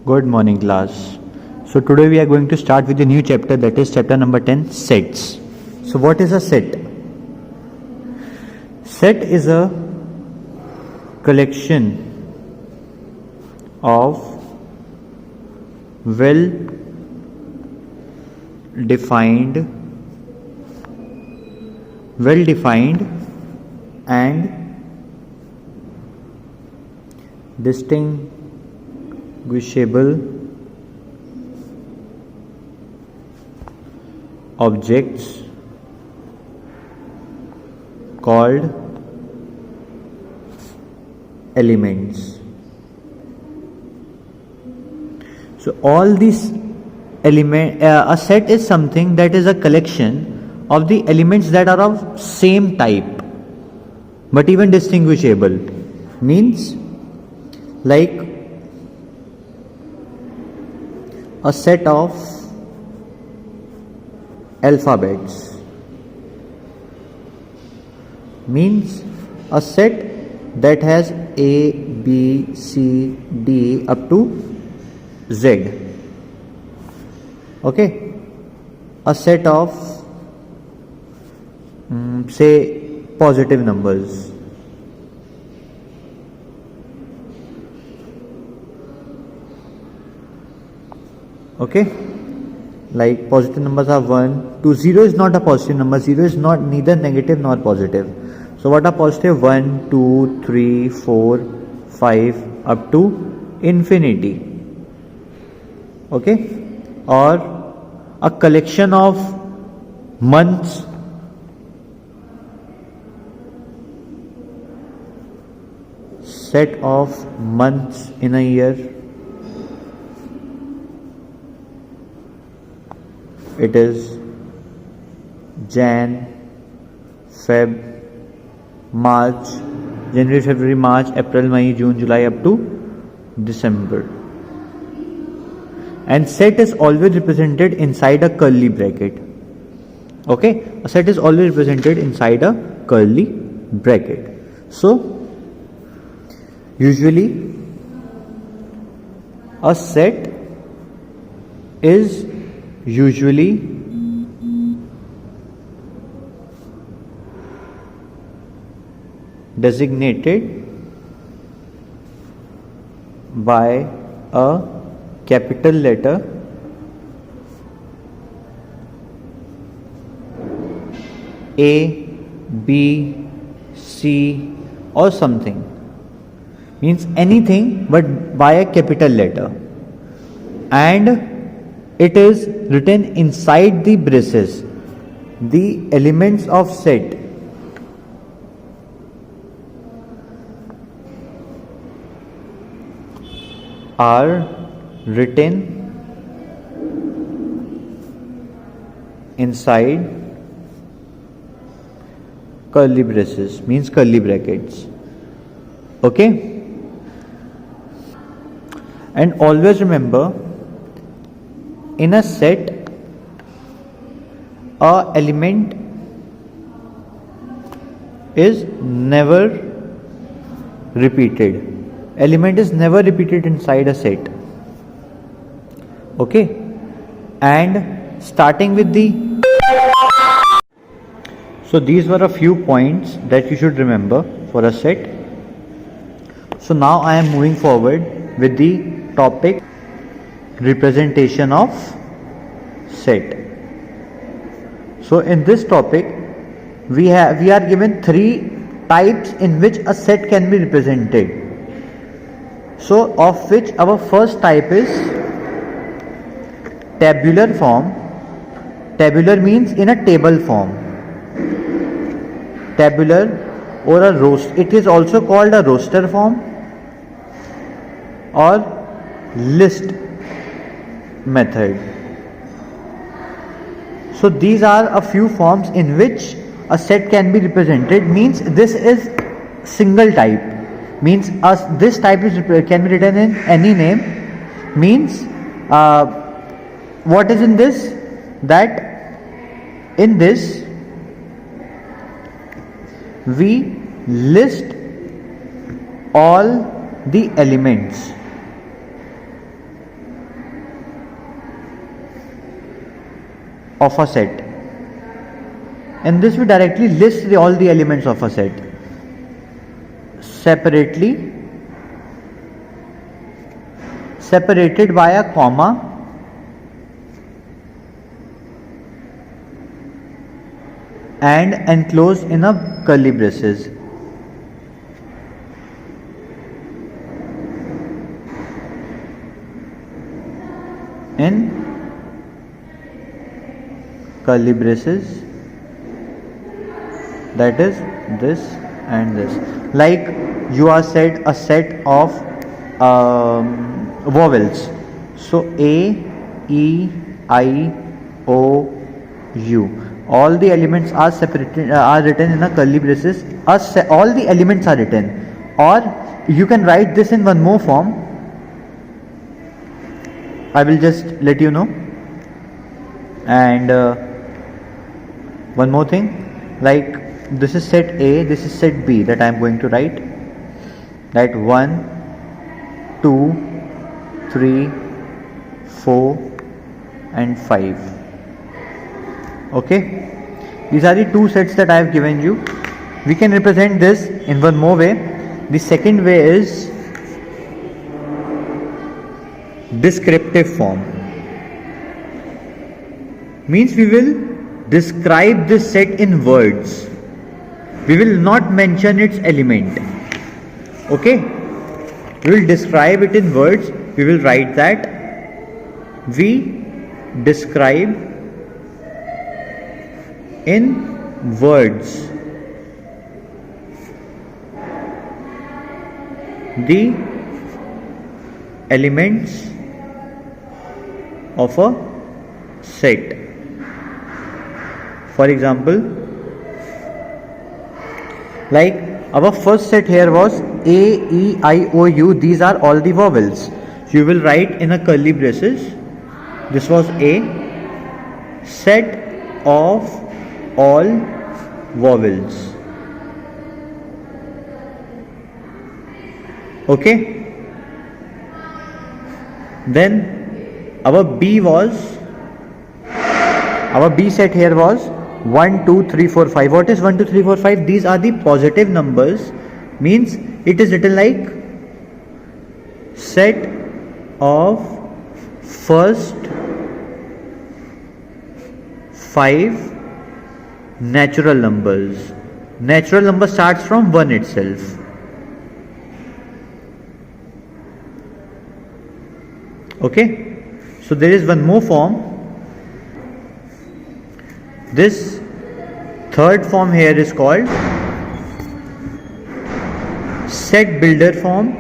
Good morning, class. So today we are going to start with a new chapter, that is chapter number 10, sets. So what is a set? Set is a collection of well defined and distinguishable objects called elements. So all these a set is something that is a collection of the elements that are of same type but even distinguishable. Means like a set of alphabets, means a set that has A, B, C, D up to Z. Okay, a set of say positive numbers. Okay, like positive numbers are 1 to 0 is not a positive number. 0 is not neither negative nor positive. So what are positive? 1, 2, 3, 4, 5 up to infinity. Okay, or a collection of months, set of months in a year. It is Jan, Feb, March, January, February, March, April, May, June, July up to December. And set is always represented inside a curly bracket. Okay, a set is always represented inside a curly bracket. So usually a set is usually designated by a capital letter A, B, C or something. Means anything but by a capital letter, and it is written inside the braces. The elements of set are written inside curly braces, means curly brackets. Okay, and always remember, in a set a element is never repeated. Element is never repeated inside a set. Okay, and starting with the so these were a few points that you should remember for a set. So now I am moving forward with the topic representation of set. So in this topic we are given 3 types in which a set can be represented. So of which our first type is tabular form. Tabular means in a table form. Tabular or a roster. It is also called a roster form or list method. So these are a few forms in which a set can be represented. Means this is single type. Means this type is can be written in any name. Means what is in this? That in this we list all the elements of a set. In this we directly list all the elements of a set separately, separated by a comma and enclosed in a curly braces. In curly braces, that is this and this. Like you are said a set of vowels. So A, E, I, O, U. All the elements are separated, are written in a curly braces. All the elements are written. Or you can write this in one more form. I will just let you know. And one more thing, like this is set A, this is set B that I am going to write. That 1, 2, 3, 4 and 5. Okay, these are the two sets that I have given you. We can represent this in one more way. The second way is descriptive form. Means we will describe this set in words. We will not mention its element. Okay, we will describe it in words. We will write that we describe in words the elements of a set. For example, like our first set here was A, E, I, O, U. These are all the vowels. So you will write in a curly braces. This was A, set of all vowels. Okay. Then our B set here was 1, 2, 3, 4, 5. What is 1, 2, 3, 4, 5? These are the positive numbers. Means it is written like set of first 5 natural numbers. Natural number starts from 1 itself. Okay. So there is one more form. This third form here is called set builder form,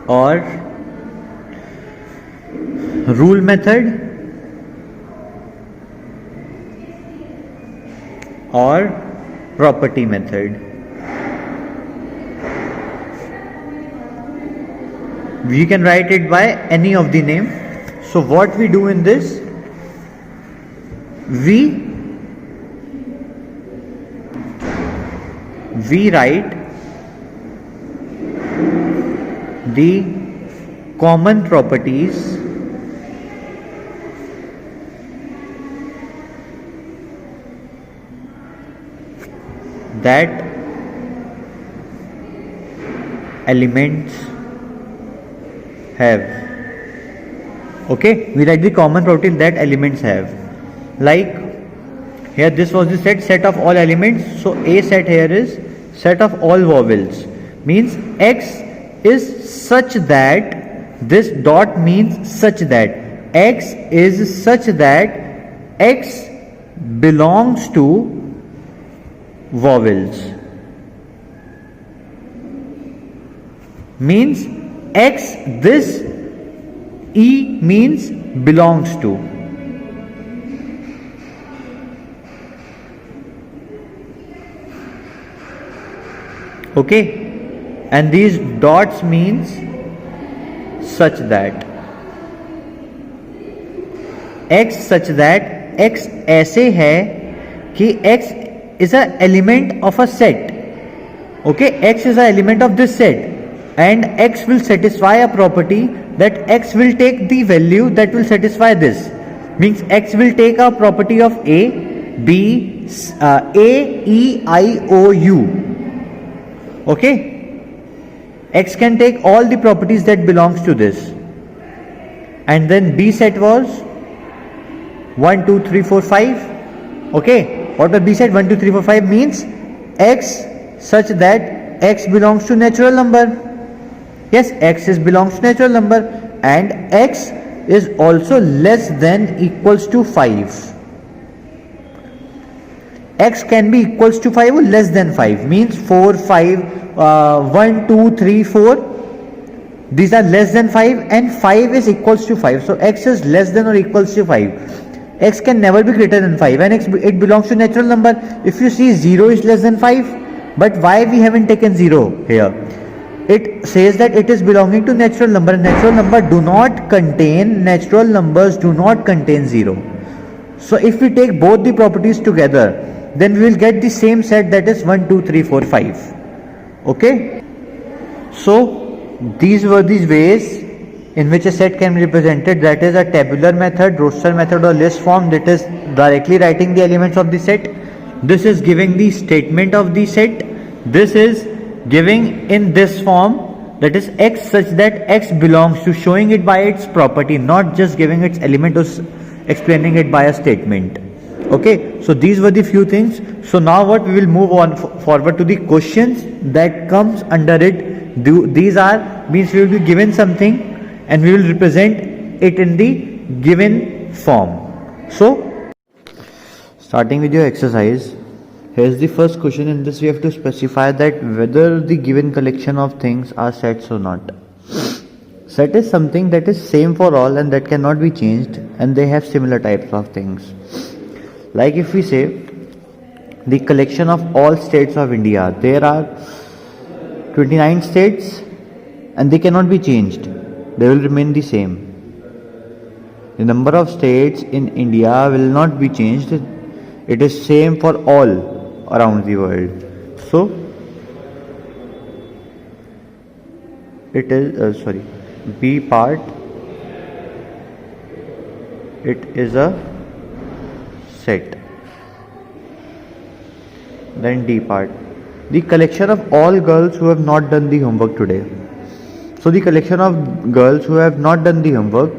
or rule method, or property method. We can write it by any of the name. So what we do in this, we write the common properties that elements have. Okay, we write the common property that elements have. Like here this was the set of all elements. So A set here is set of all vowels. Means X is such that, this dot means such that X is such that X belongs to vowels. Means X, this E means belongs to. Okay, and these dots means such that X such that X ऐसे है कि X is a element of a set. Okay, X is a element of this set. and x will satisfy a property that x will take the value that will satisfy this. Means x will take a property of a, b, a, e, I, o, u. Okay, x can take all the properties that belongs to this. And then B set was 1, 2, 3, 4, 5. Okay, what was B set? 1, 2, 3, 4, 5 means x such that x belongs to natural number. Yes, x belongs to natural number, and x is also less than equals to 5. X can be equals to 5 or less than 5 means 4, 5, 1, 2, 3, 4. These are less than 5 and 5 is equals to 5. So x is less than or equals to 5. X can never be greater than 5 and it belongs to natural number. If you see 0 is less than 5, but why we haven't taken 0 here? It says that it is belonging to natural number, and natural numbers do not contain 0. So if we take both the properties together, then we will get the same set, that is 1, 2, 3, 4, 5. Okay, so these were the ways in which a set can be represented, that is a tabular method, roster method, or list form, that is directly writing the elements of the set. This is giving the statement of the set. This is giving in this form, that is x such that x belongs to, showing it by its property, not just giving its element or explaining it by a statement. Okay, so these were the few things. So now what, we will move on forward to the questions that comes under it. These are, means we will be given something and we will represent it in the given form. So starting with your exercise, here's the first question. In this we have to specify that whether the given collection of things are sets or not. Set is something that is same for all and that cannot be changed, and they have similar types of things. Like if we say the collection of all states of India, there are 29 states and they cannot be changed, they will remain the same. The number of states in India will not be changed, it is same for all around the world. So it is B part, it is a set. Then D part, the collection of all girls who have not done the homework today. So the collection of girls who have not done the homework,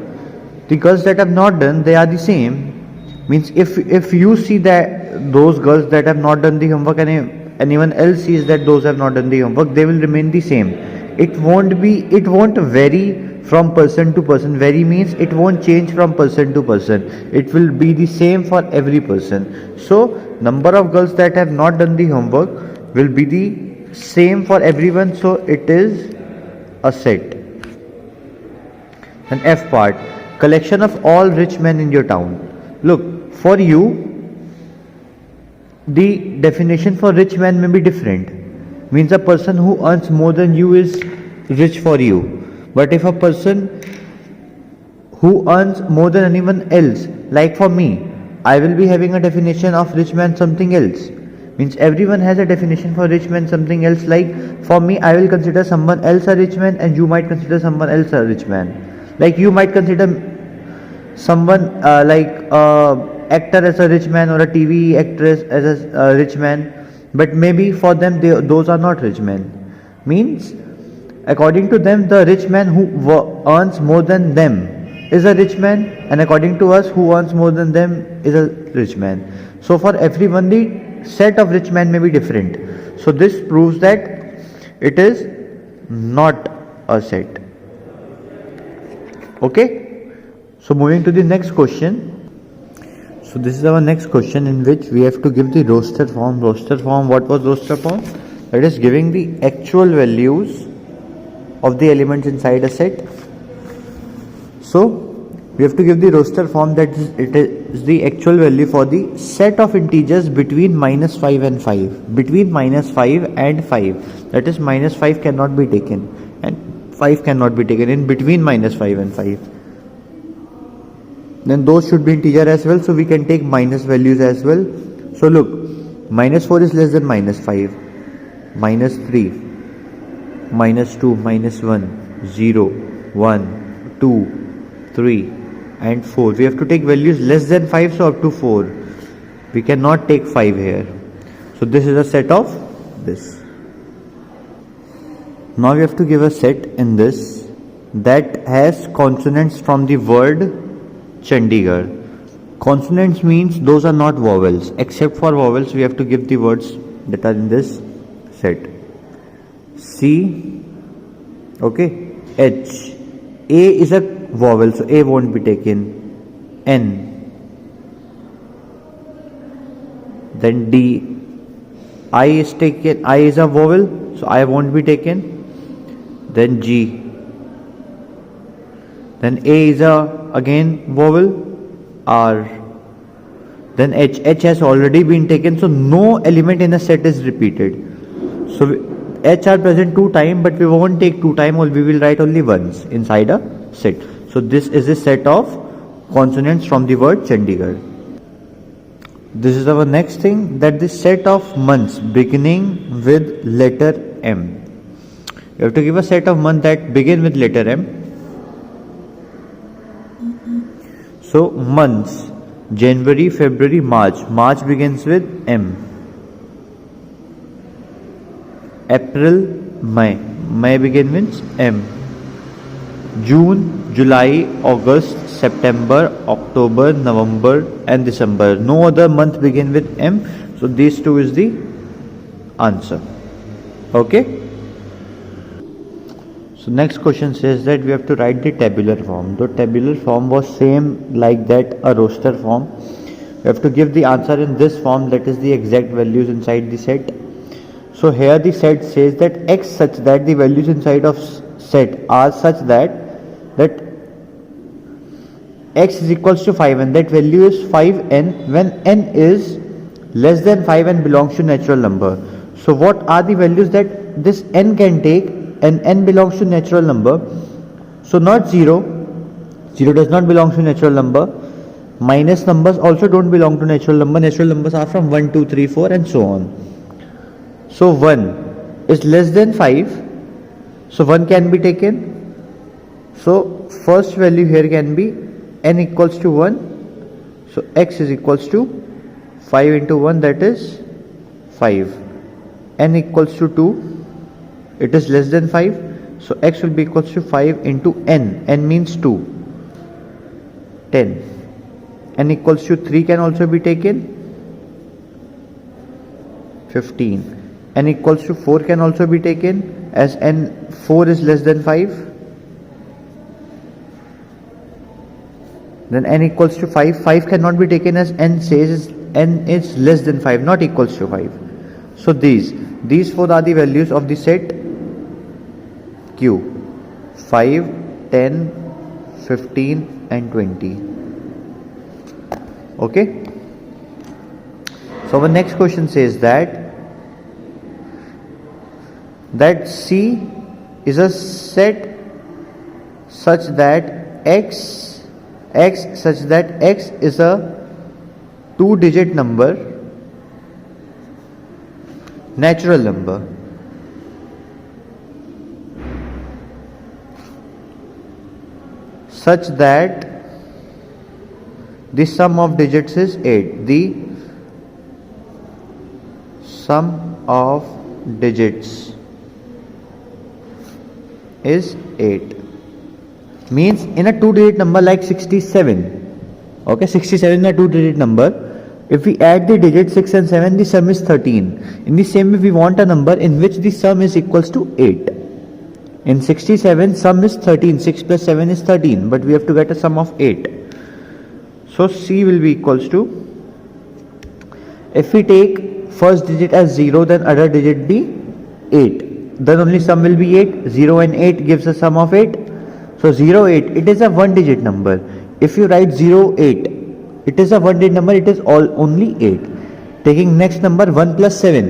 the girls that have not done, they are the same. Means if you see that those girls that have not done the homework and anyone else sees that those have not done the homework, they will remain the same. It won't vary from person to person. Vary means it won't change from person to person. It will be the same for every person. So number of girls that have not done the homework will be the same for everyone. So it is a set. And F part, collection of all rich men in your town. Look, for you, the definition for rich man may be different. Means a person who earns more than you is rich for you. But if a person who earns more than anyone else, like for me, I will be having a definition of rich man something else. Means everyone has a definition for rich man something else. Like for me, I will consider someone else a rich man and you might consider someone else a rich man. Like you might consider someone like actor as a rich man or a TV actress as a rich man, but maybe for them those are not rich men. Means according to them, the rich man who earns more than them is a rich man, and according to us, who earns more than them is a rich man. So for everyone, the set of rich men may be different. So this proves that it is not a set. Okay, so moving to the next question. So this is our next question, in which we have to give the roster form. Roster form, what was roster form? That is giving the actual values of the elements inside a set. So we have to give the roster form, that it is the actual value for the set of integers between -5 and 5. Between -5 and 5. That is -5 cannot be taken and 5 cannot be taken. In between -5 and 5. Then those should be integer as well. So we can take minus values as well. So look, -4 is less than -5. -3. -2, -1, 0, 1, 2, 3 and 4. We have to take values less than 5, so up to 4. We cannot take 5 here. So this is a set of this. Now we have to give a set in this that has consonants from the word Chandigarh. Consonants means those are not vowels. Except for vowels, we have to give the words that are in this set. C, okay, H. A is a vowel, so A won't be taken. N. Then D. I is taken. I is a vowel, so I won't be taken. Then G. Then A is a again vowel. R. Then H. H has already been taken, so no element in a set is repeated. So H are present 2 times, but we won't take 2 times, or we will write only once inside a set. So this is a set of consonants from the word Chandigarh. This is our next thing, that the set of months beginning with letter M. You have to give a set of months that begin with letter M. So months, January, February, March. March begins with M. April, May. May begins with M. June, July, August, September, October, November and December. No other month begin with M. So these two is the answer. Okay. So next question says that we have to write the tabular form. The tabular form was same like that, a roster form. We have to give the answer in this form, that is the exact values inside the set. So here the set says that X such that the values inside of set are such that X is equals to 5 and that value is 5n when n is less than 5 and belongs to natural number. So what are the values that this n can take, and n belongs to natural number? So not 0, 0 does not belong to natural number. Minus numbers also don't belong to natural number. Natural numbers are from 1, 2, 3, 4 and so on. So 1 is less than 5, so 1 can be taken. So first value here can be n equals to 1, so x is equals to 5 into 1, that is 5. N equals to 2, it is less than 5, so x will be equals to 5 into n. N means 2, 10. N equals to 3 can also be taken, 15. N equals to 4 can also be taken, as n 4 is less than 5. Then n equals to 5. 5 cannot be taken, as n says n is less than 5, not equals to 5. So these 4 are the values of the set Q. 5, 10, 15 and 20. Okay. So our next question says that C is a set such that X such that X is a 2-digit number, natural number. Such that the sum of digits is 8. The sum of digits is 8. Means in a 2-digit number like 67. Okay, 67 is a 2-digit number. If we add the digits 6 and 7, the sum is 13. In the same way, we want a number in which the sum is equals to 8. In 67, sum is 13. 6 plus 7 is 13. But we have to get a sum of 8. So C will be equals to, if we take first digit as 0, then other digit be 8. Then only sum will be 8. 0 and 8 gives a sum of 8. So 0, 8, it is a 1-digit number. If you write 0, 8, it is a 1-digit number, it is only 8. Taking next number 1 plus 7.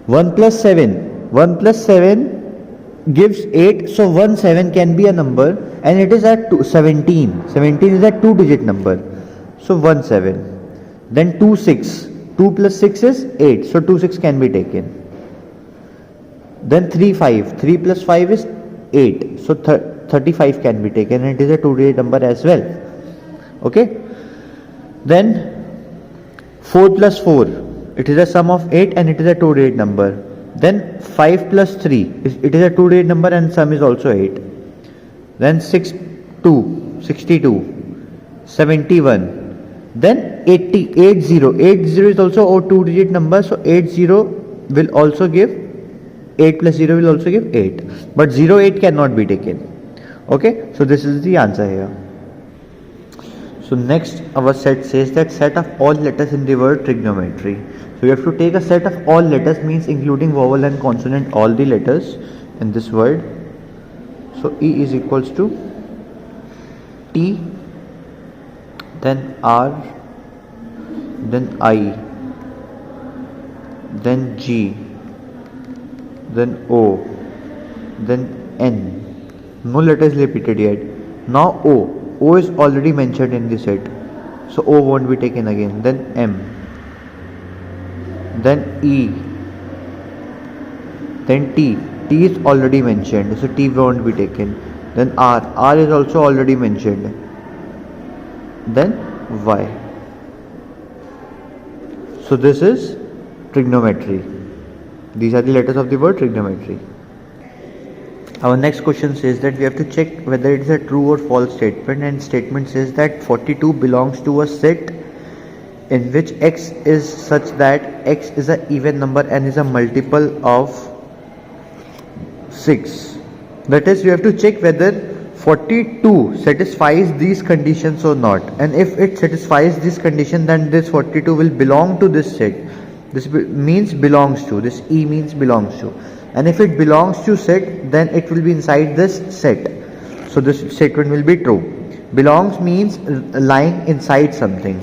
1 plus 7. 1 plus 7 gives 8, so 1 7 can be a number and it is at 17. 17 is a 2-digit number. So 1 7. Then 2 6. 2 plus 6 is 8. So 2 6 can be taken. Then 3 5, 3 plus 5 is 8, so 35 can be taken, and it is a two-digit number as well. Okay, then 4 plus 4, it is a sum of 8 and it is a two-digit number. Then 5 plus 3, it is a two-digit number and sum is also 8. Then 62, 71, then 80, 80 is also a two-digit number, so 80 will also give 8 plus 0 will also give 8, but 08 cannot be taken. Okay, so this is the answer here. So next our set says that set of all letters in the word trigonometry. So you have to take a set of all letters, means including vowel and consonant, all the letters in this word. So E is equals to T, then R, then I, then G, then O, then N. No letter is repeated yet. Now O. O is already mentioned in the set, so O won't be taken again. Then M, then E, then T. T is already mentioned, so T won't be taken. Then R. R is also already mentioned. Then Y. So this is trigonometry. These are the letters of the word trigonometry. Our next question says that we have to check whether it is a true or false statement, and statement says that 42 belongs to a set in which x is such that x is an even number and is a multiple of 6. That is, we have to check whether 42 satisfies these conditions or not, and if it satisfies this condition, then this 42 will belong to this set. This means belongs to, this E means belongs to, and if it belongs to set, then it will be inside this set. So this statement will be true. Belongs means lying inside something.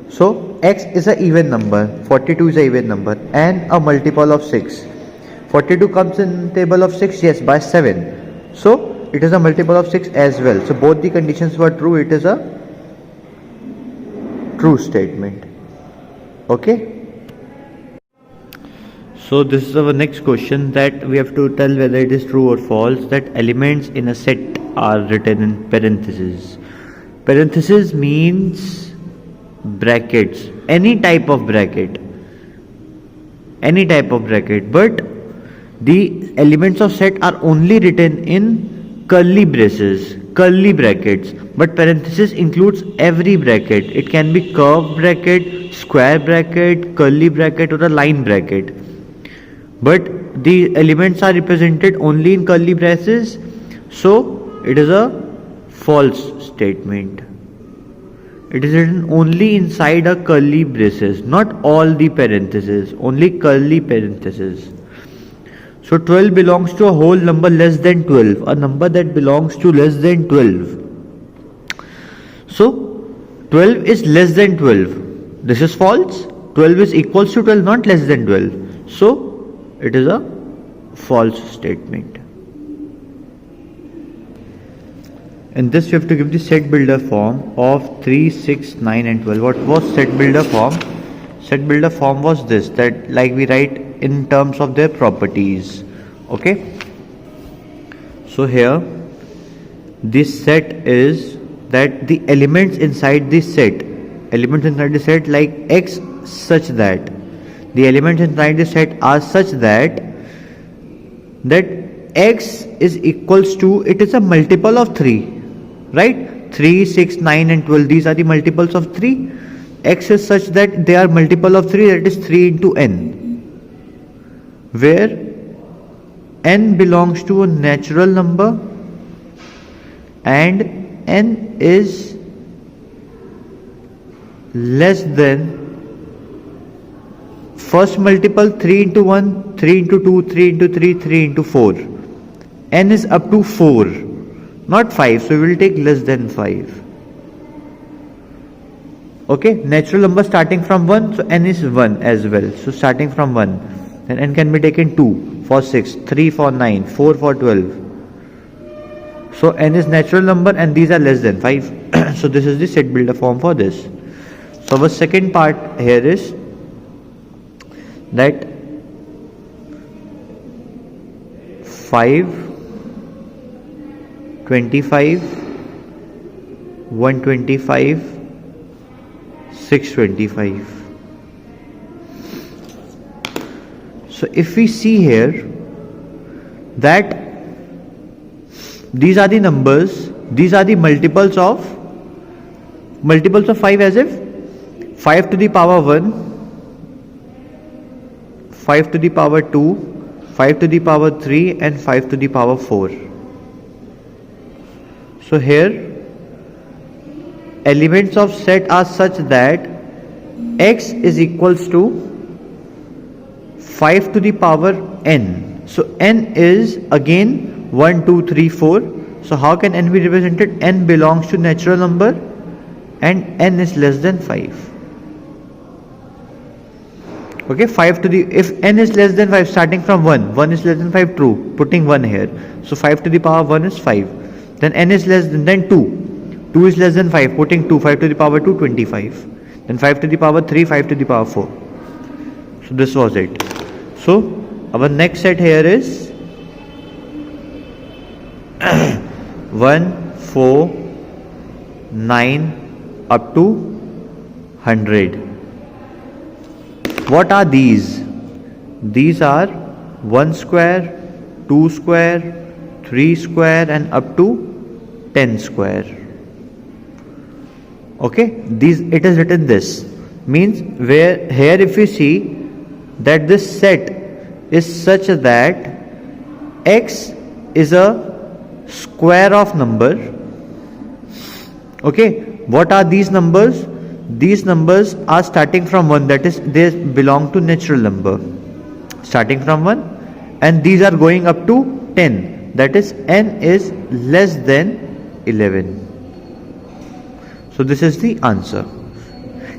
So x is an even number, 42 is an even number and a multiple of 6. 42 comes in table of 6, yes, by 7. So it is a multiple of 6 as well. So both the conditions were true. It is a true statement. Okay. So this is our next question, that we have to tell whether it is true or false that elements in a set are written in parentheses. Parentheses means brackets, any type of bracket, but the elements of set are only written in curly brackets, but parenthesis includes every bracket. It can be curved bracket, square bracket, curly bracket or a line bracket. But the elements are represented only in curly braces, so it is a false statement. It is written only inside a curly braces, not all the parentheses, only curly parentheses. So 12 belongs to a whole number less than 12, a number that belongs to less than 12. So 12 is less than 12. This is false. 12 is equals to 12, not less than 12. So it is a false statement. In this, you have to give the set builder form of 3, 6, 9 and 12. What was set builder form? Set builder form was this, that like we write in terms of their properties. Okay. So here this set is that the elements inside this set, like x such that, the elements inside the set are such that x is equals to, it is a multiple of 3, right? 3, 6, 9 and 12, these are the multiples of 3. X is such that they are multiple of 3, that is 3 into n, where n belongs to a natural number and n is less than first multiple 3 into 1, 3 into 2, 3 into 3, 3 into 4. N is up to 4, not 5, so we will take less than 5. Okay, natural number starting from 1, so n is 1 as well. So starting from 1, then n can be taken 2 for 6, 3 for 9, 4 for 12. So n is natural number and these are less than 5. So this is the set builder form for this. So our second part here is that 5, 25, 125, 625. So if we see here that these are the numbers, these are the multiples of 5, as if 5 to the power 1, 5 to the power 2, 5 to the power 3 and 5 to the power 4. So here elements of set are such that x is equals to 5 to the power n. So n is again 1, 2, 3, 4. So how can n be represented? N belongs to natural number and n is less than 5. Okay, 5 to the, if n is less than 5, starting from 1 is less than 5, true, putting 1 here. So 5 to the power 1 is 5. Then n is less than 2 is less than 5, putting 2, 5 to the power 2, 25. Then 5 to the power 3, 5 to the power 4. So this was it. So our next set here is 1, 4, 9 up to 100. What are these? These are 1 square, 2 square, 3 square and up to 10 square. Okay, these, it is written this, means where here if you see that this set is such that x is a square of number. Okay, what are these numbers? These numbers are starting from 1, that is they belong to natural number, starting from 1, and these are going up to 10, that is n is less than 11. So this is the answer.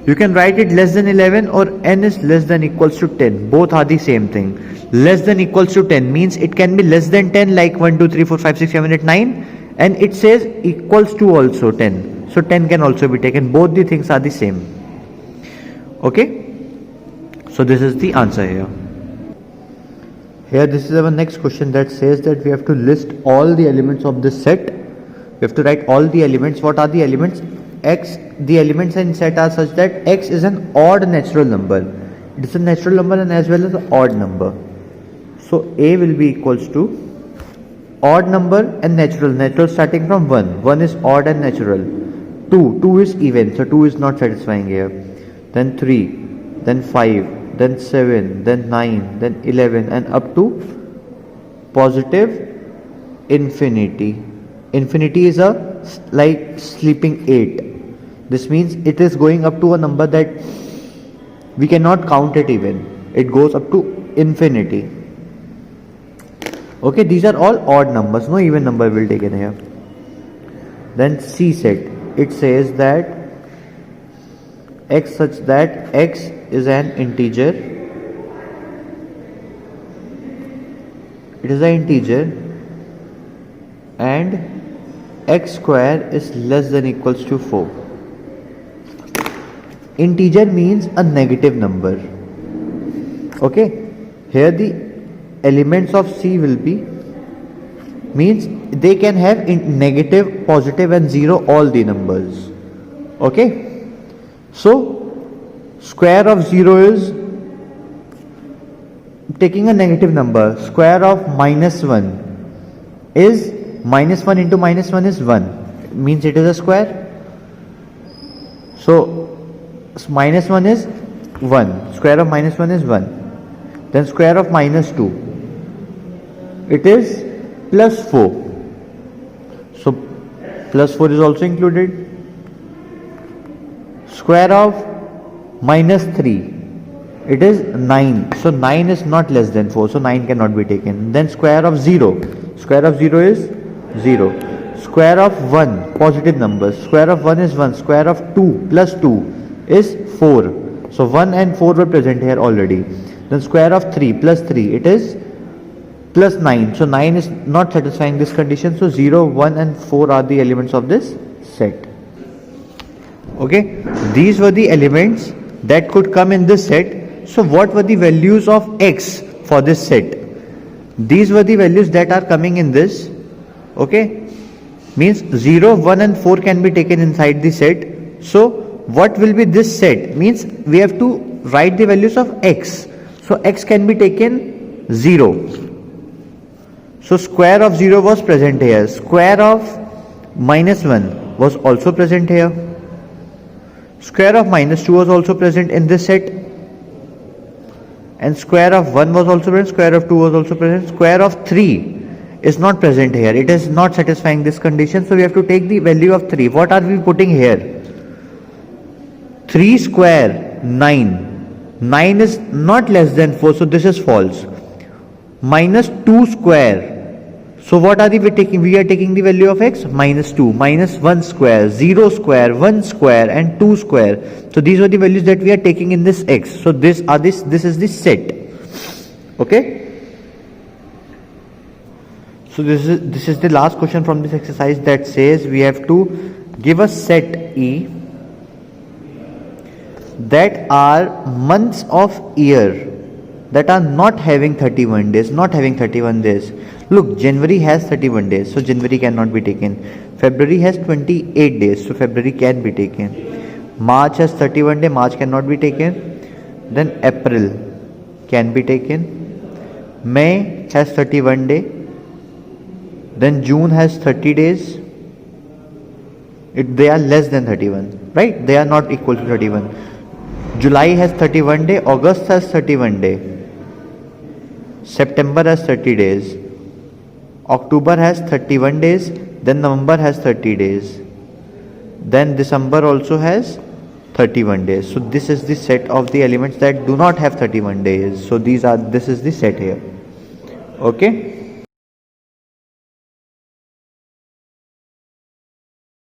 You can write it less than 11 or n is less than equals to 10. Both are the same thing. Less than equals to 10 means it can be less than 10, like 1, 2, 3, 4, 5, 6, 7, 8, 9, and it says equals to also 10. So 10 can also be taken. Both the things are the same. Okay. So this is the answer here. Here this is our next question that says that we have to list all the elements of this set. We have to write all the elements. What are the elements? X, the elements in set are such that x is an odd natural number. It is a natural number and as well as an odd number. So A will be equals to odd number and natural. Natural starting from 1. 1 is odd and natural. 2 is even. So 2 is not satisfying here. Then 3, then 5, then 7, then 9, then 11 and up to positive infinity. Infinity is a like sleeping 8. This means it is going up to a number that we cannot count it even. It goes up to infinity. Okay, these are all odd numbers, no even number will take in here. Then C set, it says that x such that x is an integer. It is an integer and x square is less than equals to 4. Integer means a negative number. Okay, here the elements of C will be, means they can have in negative, positive and 0 all the numbers. Okay, so square of 0 is taking a negative number. Square of minus 1 is minus 1 into minus 1 is 1, it means it is a square. So minus 1 is 1, square of minus 1 is 1. Then square of minus 2, it is plus 4. So plus 4 is also included. Square of minus 3, it is 9. So 9 is not less than 4, so 9 cannot be taken. Then square of 0, square of 0 is 0. Square of 1, positive numbers, square of 1 is 1. Square of 2 plus 2 is 4. So 1 and 4 were present here already. Then square of 3 plus 3, it is plus 9. So 9 is not satisfying this condition. So 0, 1 and 4 are the elements of this set. Okay, these were the elements that could come in this set. So what were the values of x for this set? These were the values that are coming in this. Okay, means 0, 1 and 4 can be taken inside the set. So what will be this set? Means we have to write the values of x. So x can be taken 0. So square of 0 was present here. Square of -1 was also present here. Square of -2 was also present in this set. And square of 1 was also present. Square of 2 was also present. Square of 3 is not present here. It is not satisfying this condition. So we have to take the value of 3. What are we putting here? 3 square 9. 9 is not less than 4. So this is false. -2 square. So what are we taking? We are taking the value of x, -2, -1 square, 0 square, 1 square and 2 square. So these are the values that we are taking in this x. So this is the set. Okay. So this is the last question from this exercise that says we have to give a set E that are months of year that are not having 31 days, Look, January has 31 days, so January cannot be taken. February has 28 days, so February can be taken. March has 31 days, March cannot be taken. Then April can be taken. May has 31 days. Then June has 30 days. They are less than 31, right? They are not equal to 31. July has 31 days, August has 31 days. September has 30 days. October has 31 days. Then November has 30 days. Then December also has 31 days. So this is the set of the elements that do not have 31 days. So this is the set here. Okay.